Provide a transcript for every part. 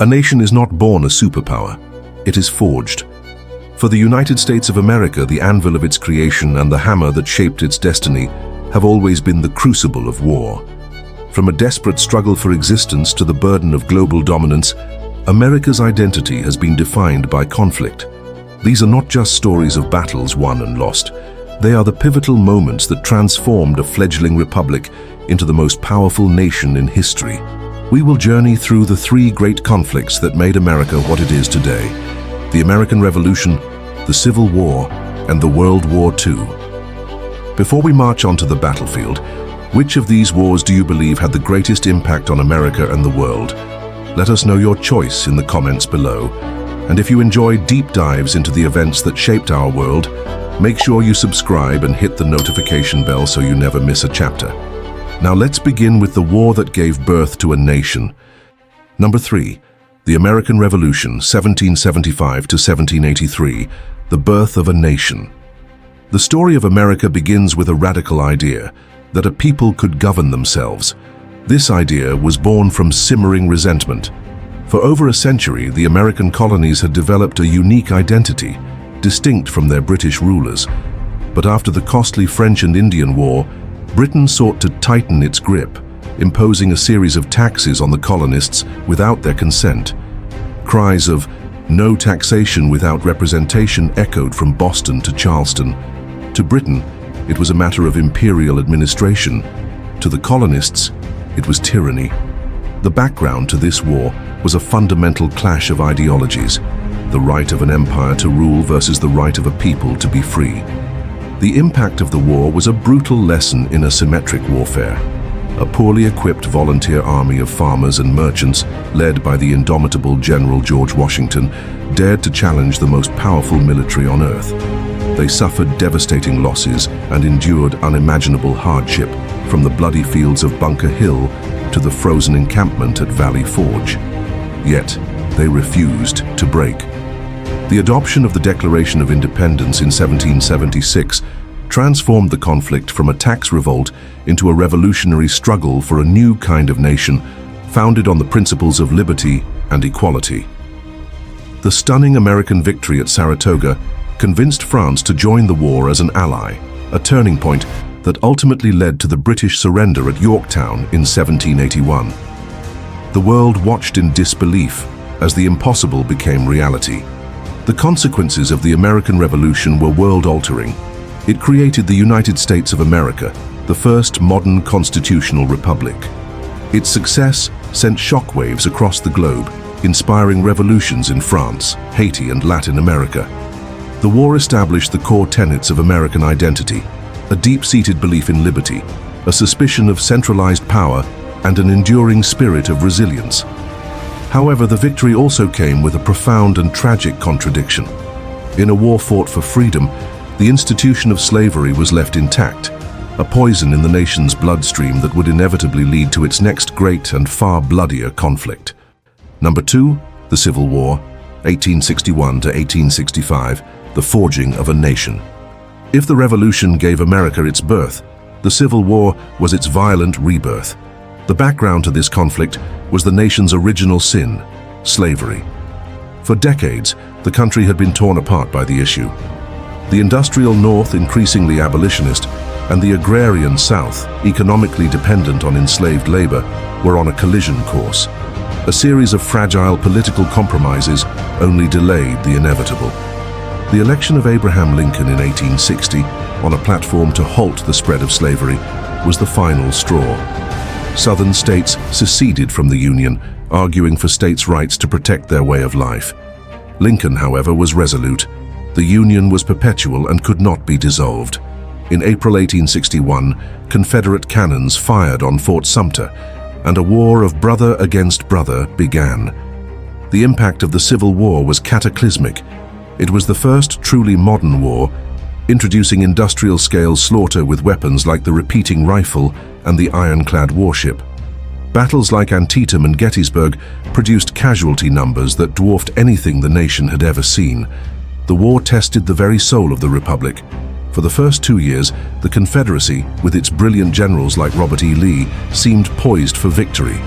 A nation is not born a superpower, it is forged. For the United States of America, the anvil of its creation and the hammer that shaped its destiny have always been the crucible of war. From a desperate struggle for existence to the burden of global dominance, America's identity has been defined by conflict. These are not just stories of battles won and lost. They are the pivotal moments that transformed a fledgling republic into the most powerful nation in history. We will journey through the three great conflicts that made America what it is today: the American Revolution, the Civil War, and the World War II. Before we march onto the battlefield, which of these wars do you believe had the greatest impact on America and the world? Let us know your choice in the comments below. And if you enjoy deep dives into the events that shaped our world, make sure you subscribe and hit the notification bell so you never miss a chapter. Now let's begin with the war that gave birth to a nation. Number 3. The American Revolution, 1775 to 1783, the birth of a nation. The story of America begins with a radical idea, that a people could govern themselves. This idea was born from simmering resentment. For over a century, the American colonies had developed a unique identity, distinct from their British rulers. But after the costly French and Indian War, Britain sought to tighten its grip, imposing a series of taxes on the colonists without their consent. Cries of "no taxation without representation" echoed from Boston to Charleston. To Britain, it was a matter of imperial administration. To the colonists, it was tyranny. The background to this war was a fundamental clash of ideologies: the right of an empire to rule versus the right of a people to be free. The impact of the war was a brutal lesson in asymmetric warfare. A poorly equipped volunteer army of farmers and merchants, led by the indomitable General George Washington, dared to challenge the most powerful military on earth. They suffered devastating losses and endured unimaginable hardship, from the bloody fields of Bunker Hill to the frozen encampment at Valley Forge. Yet, they refused to break. The adoption of the Declaration of Independence in 1776 transformed the conflict from a tax revolt into a revolutionary struggle for a new kind of nation, founded on the principles of liberty and equality. The stunning American victory at Saratoga convinced France to join the war as an ally, a turning point that ultimately led to the British surrender at Yorktown in 1781. The world watched in disbelief as the impossible became reality. The consequences of the American Revolution were world-altering. It created the United States of America, the first modern constitutional republic. Its success sent shockwaves across the globe, inspiring revolutions in France, Haiti, and Latin America. The war established the core tenets of American identity: a deep-seated belief in liberty, a suspicion of centralized power, and an enduring spirit of resilience. However, the victory also came with a profound and tragic contradiction. In a war fought for freedom, the institution of slavery was left intact, a poison in the nation's bloodstream that would inevitably lead to its next great and far bloodier conflict. Number 2, the Civil War, 1861 to 1865, the forging of a nation. If the Revolution gave America its birth, the Civil War was its violent rebirth. The background to this conflict was the nation's original sin: slavery. For decades, the country had been torn apart by the issue. The industrial North, increasingly abolitionist, and the agrarian South, economically dependent on enslaved labor, were on a collision course. A series of fragile political compromises only delayed the inevitable. The election of Abraham Lincoln in 1860, on a platform to halt the spread of slavery, was the final straw. Southern states seceded from the Union, arguing for states' rights to protect their way of life. Lincoln, however, was resolute. The Union was perpetual and could not be dissolved. In April 1861, Confederate cannons fired on Fort Sumter, and a war of brother against brother began. The impact of the Civil War was cataclysmic. It was the first truly modern war, introducing industrial-scale slaughter with weapons like the repeating rifle and the ironclad warship. Battles like Antietam and Gettysburg produced casualty numbers that dwarfed anything the nation had ever seen. The war tested the very soul of the Republic. For the first 2 years, the Confederacy, with its brilliant generals like Robert E. Lee, seemed poised for victory.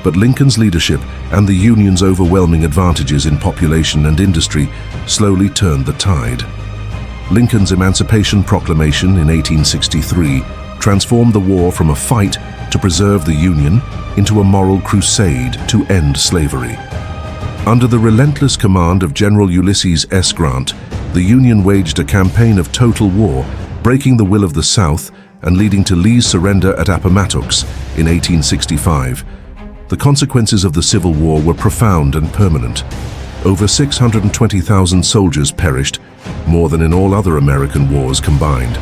But Lincoln's leadership and the Union's overwhelming advantages in population and industry slowly turned the tide. Lincoln's Emancipation Proclamation in 1863 transformed the war from a fight to preserve the Union into a moral crusade to end slavery. Under the relentless command of General Ulysses S. Grant, the Union waged a campaign of total war, breaking the will of the South and leading to Lee's surrender at Appomattox in 1865. The consequences of the Civil War were profound and permanent. Over 620,000 soldiers perished, more than in all other American wars combined.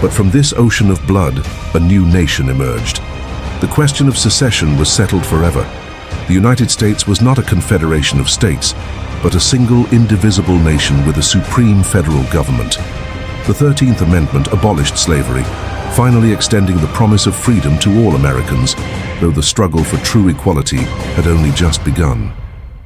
But from this ocean of blood, a new nation emerged. The question of secession was settled forever. The United States was not a confederation of states, but a single indivisible nation with a supreme federal government. The 13th Amendment abolished slavery, finally extending the promise of freedom to all Americans, though the struggle for true equality had only just begun.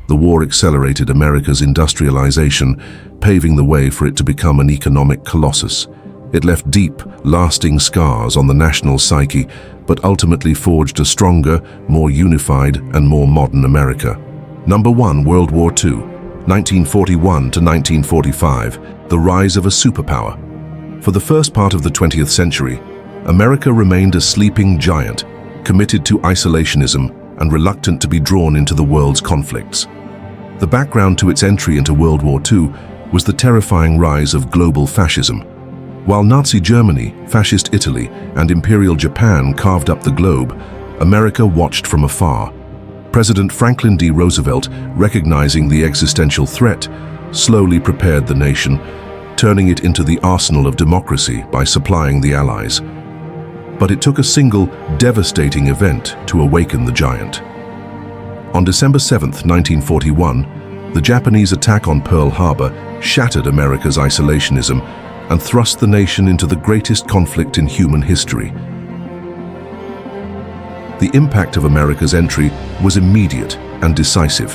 The war accelerated America's industrialization, paving the way for it to become an economic colossus. It left deep, lasting scars on the national psyche, but ultimately forged a stronger, more unified, and more modern America. Number 1, World War II, 1941 to 1945, the rise of a superpower. For the first part of the 20th century, America remained a sleeping giant, committed to isolationism and reluctant to be drawn into the world's conflicts. The background to its entry into World War II was the terrifying rise of global fascism. While Nazi Germany, Fascist Italy, and Imperial Japan carved up the globe, America watched from afar. President Franklin D. Roosevelt, recognizing the existential threat, slowly prepared the nation, turning it into the arsenal of democracy by supplying the Allies. But it took a single, devastating event to awaken the giant. On December 7, 1941, the Japanese attack on Pearl Harbor shattered America's isolationism and thrust the nation into the greatest conflict in human history. The impact of America's entry was immediate and decisive.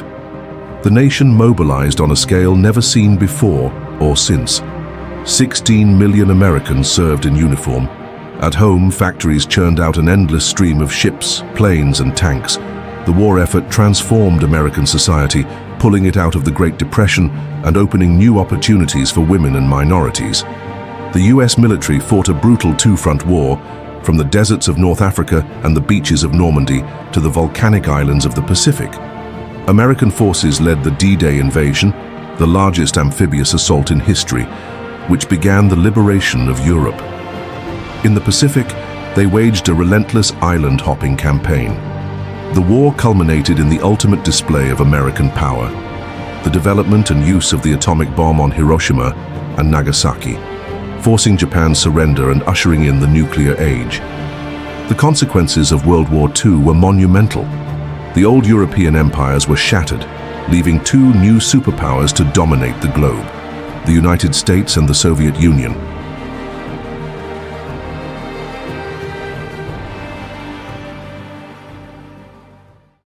The nation mobilized on a scale never seen before or since. 16 million Americans served in uniform. At home, factories churned out an endless stream of ships, planes, and tanks. The war effort transformed American society, pulling it out of the Great Depression and opening new opportunities for women and minorities. The US military fought a brutal two-front war, from the deserts of North Africa and the beaches of Normandy to the volcanic islands of the Pacific. American forces led the D-Day invasion, the largest amphibious assault in history, which began the liberation of Europe. In the Pacific, they waged a relentless island-hopping campaign. The war culminated in the ultimate display of American power, the development and use of the atomic bomb on Hiroshima and Nagasaki, forcing Japan's surrender and ushering in the nuclear age. The consequences of World War II were monumental. The old European empires were shattered, leaving two new superpowers to dominate the globe: the United States and the Soviet Union.